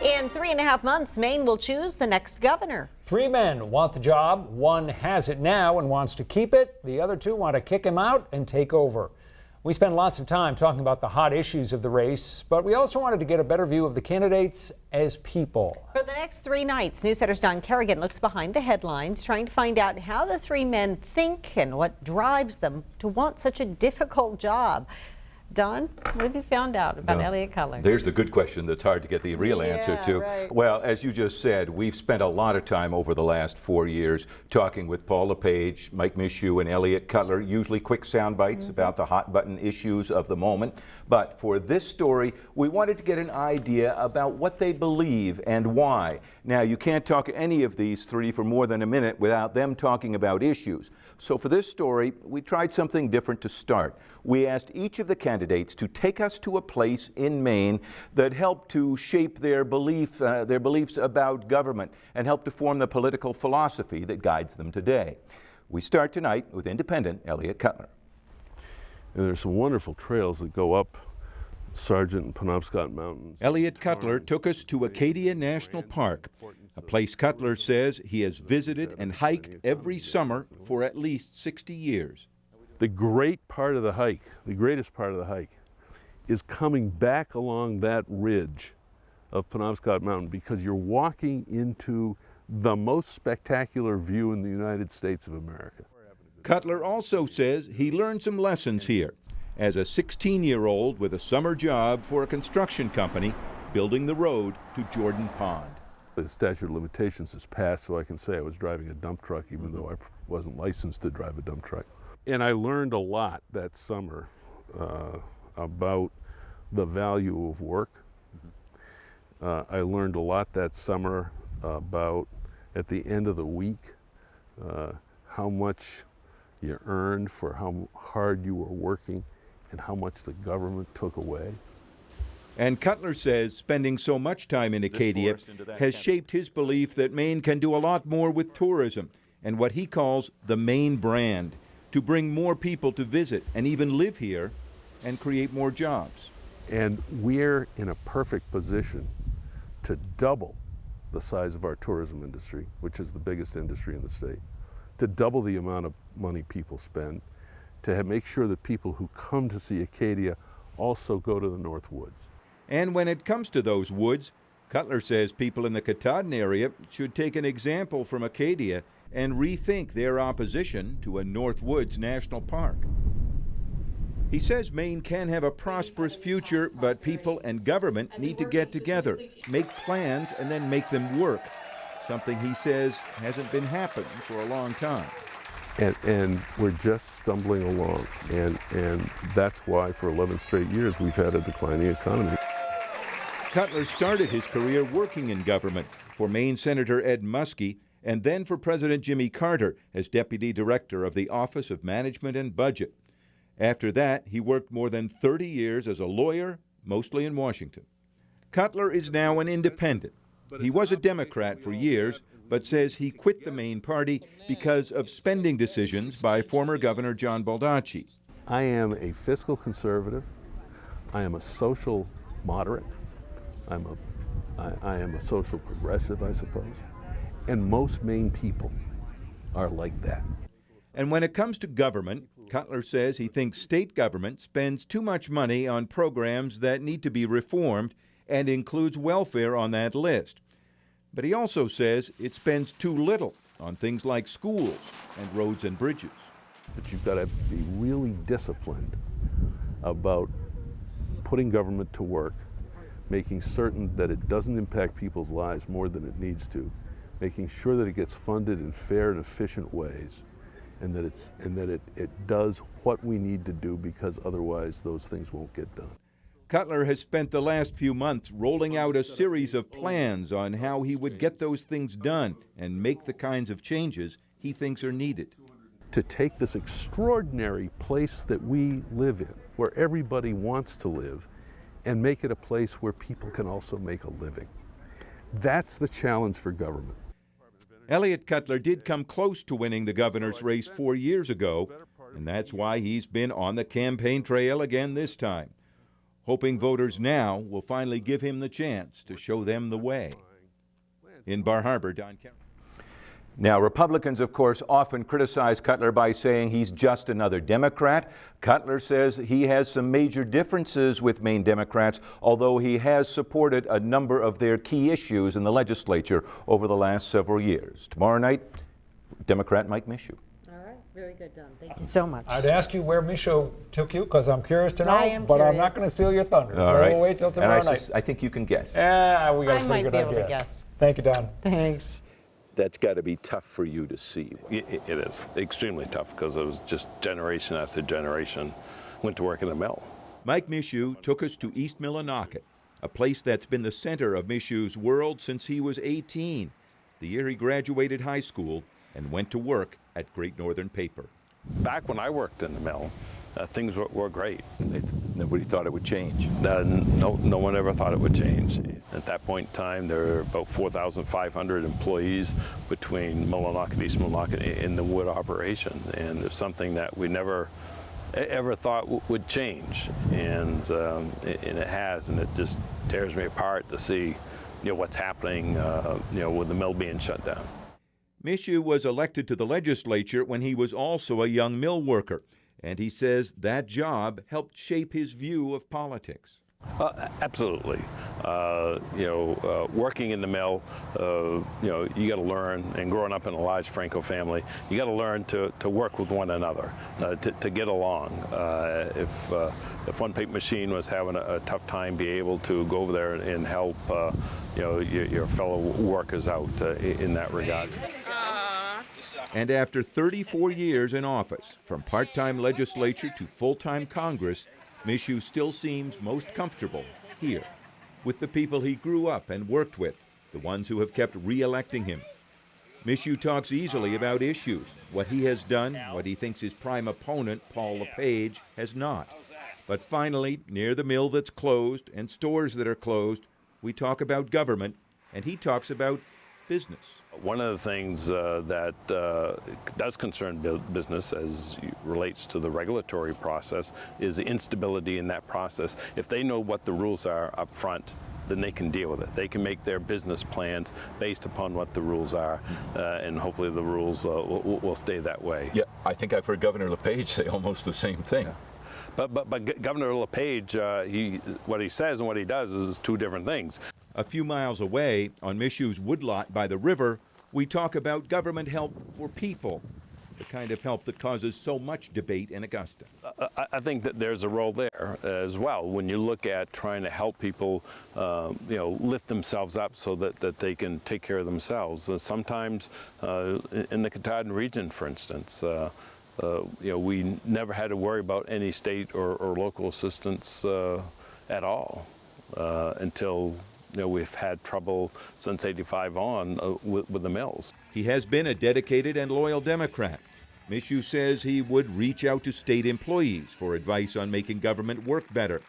In 3.5 months, Maine will choose the next governor. 3 men want the job. One has it now and wants to keep it. The other 2 want to kick him out and take over. We spend lots of time talking about the hot issues of the race, but we also wanted to get a better view of the candidates as people. For the next 3 nights, NewsCenter's Don Kerrigan looks behind the headlines, trying to find out how the 3 men think and what drives them to want such a difficult job. Don, what have you found out about Elliott Cutler? There's the good question that's hard to get the real answer to. Right. Well, as you just said, we've spent a lot of time over the last 4 years talking with Paul LePage, Mike Michoud, and Elliott Cutler, usually quick sound bites about the hot button issues of the moment. But for this story, we wanted to get an idea about what they believe and why. Now, you can't talk to any of these 3 for more than a minute without them talking about issues. So for this story, we tried something different to start. We asked each of the candidates to take us to a place in Maine that helped to shape their beliefs about government and help to form the political philosophy that guides them today. We start tonight with independent Elliott Cutler. And there's some wonderful trails that go up Sargent and Penobscot Mountains. Elliott Cutler took us to Acadia National Park, a place Cutler says he has visited and hiked every summer for at least 60 years. The great part of the hike, the greatest part of the hike, is coming back along that ridge of Penobscot Mountain, because you're walking into the most spectacular view in the United States of America. Cutler also says he learned some lessons here as a 16-year-old with a summer job for a construction company building the road to Jordan Pond. The statute of limitations has passed, so I can say I was driving a dump truck even though I wasn't licensed to drive a dump truck. And I learned a lot that summer about the value of work. I learned a lot that summer about, at the end of the week, how much you earned for how hard you were working and how much the government took away. And Cutler says spending so much time in Acadia has shaped his belief that Maine can do a lot more with tourism and what he calls the Maine brand, to bring more people to visit and even live here and create more jobs. And we're in a perfect position to double the size of our tourism industry, which is the biggest industry in the state, to double the amount of money people spend, to make sure that people who come to see Acadia also go to the North Woods. And when it comes to those woods, Cutler says people in the Katahdin area should take an example from Acadia and rethink their opposition to a North Woods National Park. He says Maine can have a prosperous future, but people and government need to get together, make plans, and then make them work, something he says hasn't been happening for a long time. And we're just stumbling along, and that's why for 11 straight years we've had a declining economy. Cutler started his career working in government for Maine Senator Ed Muskie and then for President Jimmy Carter as Deputy Director of the Office of Management and Budget. After that, he worked more than 30 years as a lawyer, mostly in Washington. Cutler is now an independent. He was a Democrat for years, but says he quit the Maine party because of spending decisions by former Governor John Baldacci. I am a fiscal conservative. I am a social moderate. I am a social progressive, I suppose. And most Maine people are like that. And when it comes to government, Cutler says he thinks state government spends too much money on programs that need to be reformed and includes welfare on that list. But he also says it spends too little on things like schools and roads and bridges. But you've got to be really disciplined about putting government to work, making certain that it doesn't impact people's lives more than it needs to, making sure that it gets funded in fair and efficient ways, and that it does what we need to do, because otherwise those things won't get done. Cutler has spent the last few months rolling out a series of plans on how he would get those things done and make the kinds of changes he thinks are needed. To take this extraordinary place that we live in, where everybody wants to live, and make it a place where people can also make a living. That's the challenge for government. Elliott Cutler did come close to winning the governor's race 4 years ago, and that's why he's been on the campaign trail again this time. hoping voters now will finally give him the chance to show them the way. In Bar Harbor, Don Kerrigan. Now, Republicans, of course, often criticize Cutler by saying he's just another Democrat. Cutler says he has some major differences with Maine Democrats, although he has supported a number of their key issues in the legislature over the last several years. Tomorrow night, Democrat Mike Mishu. All right, very good, Don. Thank you so much. I'd ask you where Michaud took you because I'm curious to know, I am but I'm curious. not going to steal your thunder. All So right. we'll wait till tomorrow night. I think you can guess. Yeah, we got a I pretty might good be able idea. to guess. Thank you, Don. Thanks. That's got to be tough for you to see. It is extremely tough because it was just generation after generation went to work in a mill. Mike Mishu took us to East Millinocket, a place that's been the center of Mishu's world since he was 18, the year he graduated high school and went to work at Great Northern Paper. Back when I worked in the mill, things were great. Nobody thought it would change. No one ever thought it would change. At that point in time, there were about 4,500 employees between Millinocket and East Millinocket in the wood operation, and it's something that we never ever thought would change, and it has, and it just tears me apart to see, what's happening, with the mill being shut down. Mishu was elected to the legislature when he was also a young mill worker, and he says that job helped shape his view of politics. Absolutely. Working in the mill, you got to learn, and growing up in a large Franco family, you got to learn to work with one another, to get along. If one paper machine was having a tough time, be able to go over there and help, your fellow workers out in that regard. And after 34 years in office, from part-time legislature to full-time Congress, Mishu still seems most comfortable here, with the people he grew up and worked with, the ones who have kept re-electing him. Mishu talks easily about issues, what he has done, what he thinks his prime opponent, Paul LePage, has not. But finally, near the mill that's closed and stores that are closed, we talk about government, and he talks about business. One of the things that does concern business as it relates to the regulatory process is the instability in that process. If they know what the rules are up front, then they can deal with it. They can make their business plans based upon what the rules are, and hopefully the rules will stay that way. Yeah, I think I've heard Governor LePage say almost the same thing. Yeah. But Governor LePage, what he says and what he does is two different things. A few miles away, on Mishu's woodlot by the river, we talk about government help for people, the kind of help that causes so much debate in Augusta. I think that there's a role there as well when you look at trying to help people, lift themselves up so that they can take care of themselves. Sometimes in the Katahdin region, for instance, we never had to worry about any state or local assistance at all until we've had trouble since '85 on with the mills. He has been a dedicated and loyal Democrat. Mishu says he would reach out to state employees for advice on making government work better,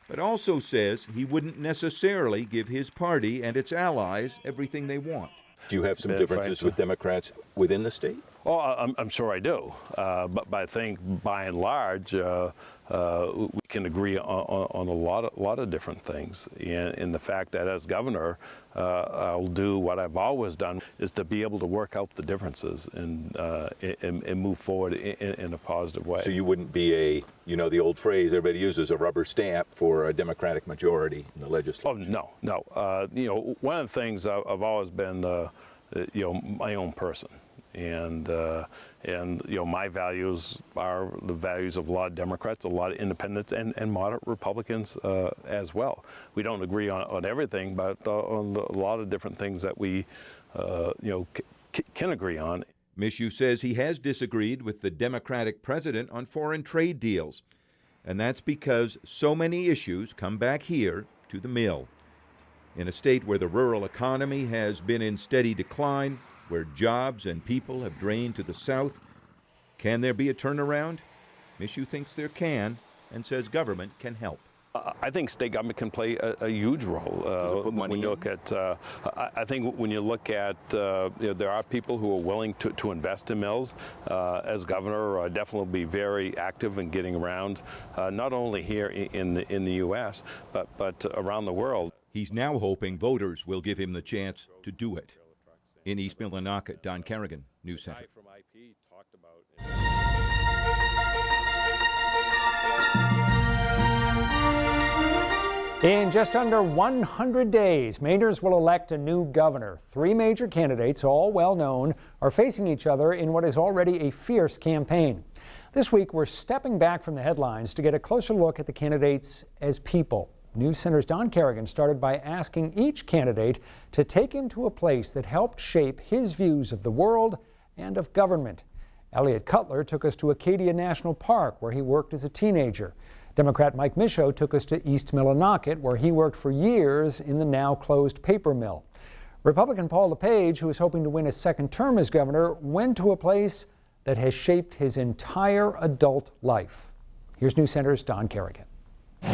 but also says he wouldn't necessarily give his party and its allies everything they want. Do you have some differences with Democrats within the state? Oh, I'm sure I do, but I think by and large we can agree on a lot of different things. And the fact that as governor, I'll do what I've always done is to be able to work out the differences and move forward in a positive way. So you wouldn't be the old phrase everybody uses, a rubber stamp for a Democratic majority in the legislature? Oh, no. One of the things I've always been, my own person. And my values are the values of a lot of Democrats, a lot of independents, and moderate Republicans as well. We don't agree on everything, but on a lot of different things that we, can agree on. Mishu says he has disagreed with the Democratic president on foreign trade deals, and that's because so many issues come back here to the mill. In a state where the rural economy has been in steady decline, where jobs and people have drained to the south, can there be a turnaround? Mishu thinks there can and says government can help. I think state government can play a huge role when you look at. I think when you look at, there are people who are willing to invest in mills. As governor, I definitely will be very active in getting around, not only here in the U.S. but around the world. He's now hoping voters will give him the chance to do it. In East Millinocket, Don Kerrigan, News Center. In just under 100 days, Mainers will elect a new governor. 3 major candidates, all well known, are facing each other in what is already a fierce campaign. This week, we're stepping back from the headlines to get a closer look at the candidates as people. News Center's Don Kerrigan started by asking each candidate to take him to a place that helped shape his views of the world and of government. Elliot Cutler took us to Acadia National Park, where he worked as a teenager. Democrat Mike Michaud took us to East Millinocket, where he worked for years in the now-closed paper mill. Republican Paul LePage, who is hoping to win a second term as governor, went to a place that has shaped his entire adult life. Here's News Center's Don Kerrigan.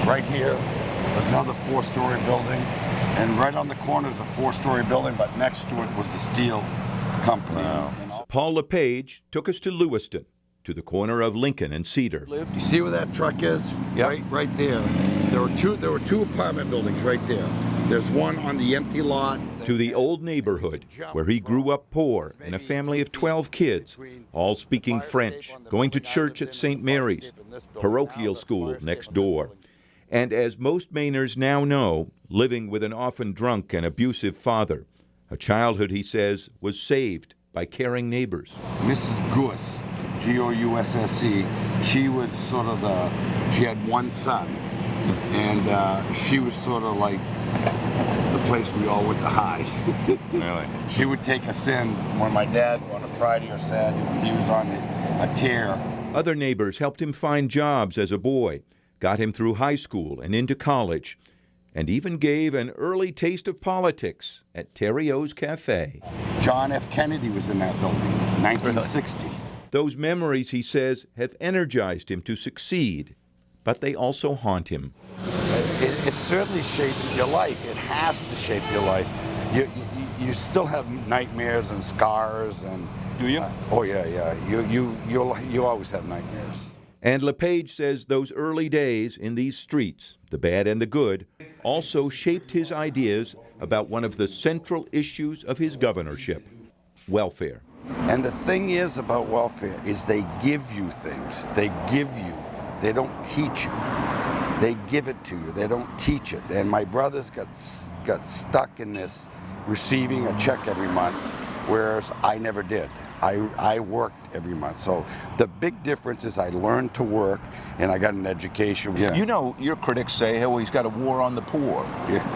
Right here was another 4-story building, and right on the corner is a 4-story building, but next to it was the steel company. Wow. Paul LePage took us to Lewiston, to the corner of Lincoln and Cedar. You see where that truck is? Yep. Right there. There were two apartment buildings right there. There's one on the empty lot. To the old neighborhood where he grew up poor in a family of 12 kids, all speaking French, going to church at St. Mary's, parochial school next door. And as most Mainers now know, living with an often drunk and abusive father. A childhood, he says, was saved by caring neighbors. Mrs. Gousse, G-O-U-S-S-E, she was sort of she had one son, and she was sort of like the place we all went to hide. Really? She would take us in when my dad, on a Friday or Saturday, he was on a tear. Other neighbors helped him find jobs as a boy, got him through high school and into college, and even gave an early taste of politics at Terry O's Cafe. John F. Kennedy was in that building, 1960. Those memories, he says, have energized him to succeed, but they also haunt him. It certainly shaped your life. It has to shape your life. You still have nightmares and scars and. Do you? Oh yeah. You always have nightmares. And LePage says those early days in these streets, the bad and the good, also shaped his ideas about one of the central issues of his governorship: welfare. And the thing is about welfare is they give you things. They give you. They don't teach you. They give it to you. They don't teach it. And my brothers got stuck in this receiving a check every month, whereas I never did. I worked every month. So the big difference is I learned to work and I got an education. Yeah. You know, your critics say, oh, he's got a war on the poor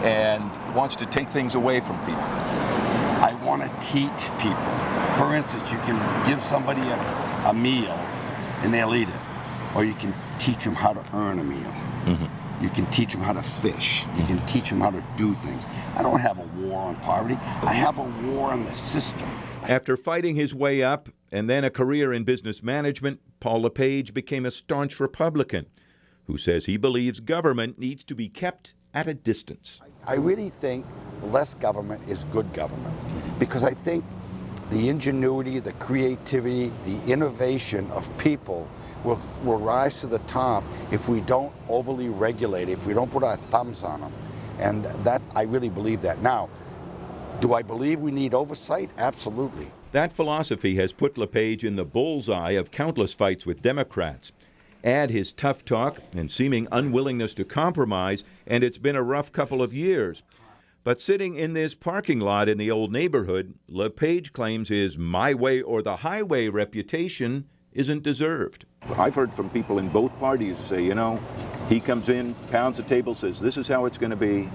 and wants to take things away from people. I want to teach people. For instance, you can give somebody a meal and they'll eat it. Or you can teach them how to earn a meal. Mm-hmm. You can teach them how to fish. You can teach them how to do things. I don't have a war on poverty. I have a war on the system. After fighting his way up and then a career in business management, Paul LePage became a staunch Republican who says he believes government needs to be kept at a distance. I really think less government is good government because I think the ingenuity, the creativity, the innovation of people will rise to the top if we don't overly regulate it, if we don't put our thumbs on them. And that I really believe that. Now, do I believe we need oversight? Absolutely. That philosophy has put LePage in the bullseye of countless fights with Democrats. Add his tough talk and seeming unwillingness to compromise, and it's been a rough couple of years. But sitting in this parking lot in the old neighborhood, LePage claims his my way or the highway reputation isn't deserved. I've heard from people in both parties say, you know, he comes in, pounds the table, says this is how it's going to be,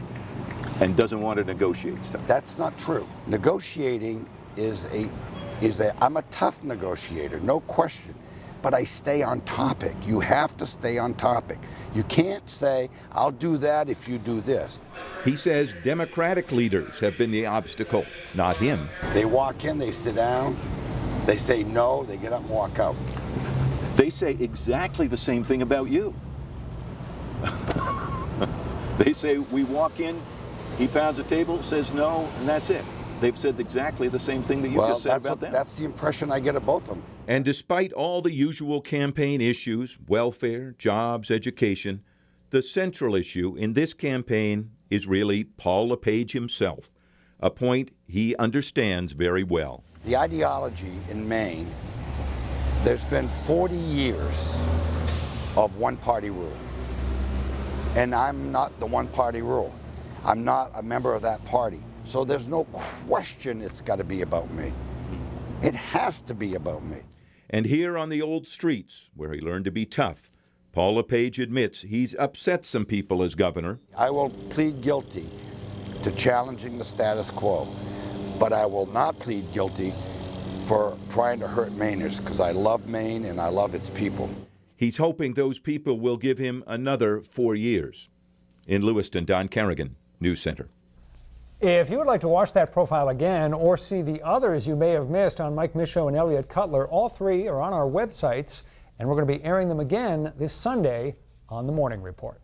and doesn't want to negotiate stuff. That's not true. Negotiating I'm a tough negotiator, no question, but I stay on topic. You have to stay on topic. You can't say, I'll do that if you do this. He says Democratic leaders have been the obstacle, not him. They walk in, they sit down, they say no, they get up and walk out. They say exactly the same thing about you. They say we walk in, he pounds the table, says no, and that's it. They've said exactly the same thing that you just said about them. That's the impression I get of both of them. And despite all the usual campaign issues, welfare, jobs, education, the central issue in this campaign is really Paul LePage himself, a point he understands very well. The ideology in Maine, there's been 40 years of one-party rule. And I'm not the one-party rule. I'm not a member of that party. So there's no question it's got to be about me. It has to be about me. And here on the old streets, where he learned to be tough, Paul LePage admits he's upset some people as governor. I will plead guilty to challenging the status quo, but I will not plead guilty for trying to hurt Mainers, because I love Maine and I love its people. He's hoping those people will give him another 4 years. In Lewiston, Don Carrigan, News Center. If you would like to watch that profile again or see the others you may have missed on Mike Michaud and Elliot Cutler, all three are on our websites, and we're going to be airing them again this Sunday on The Morning Report.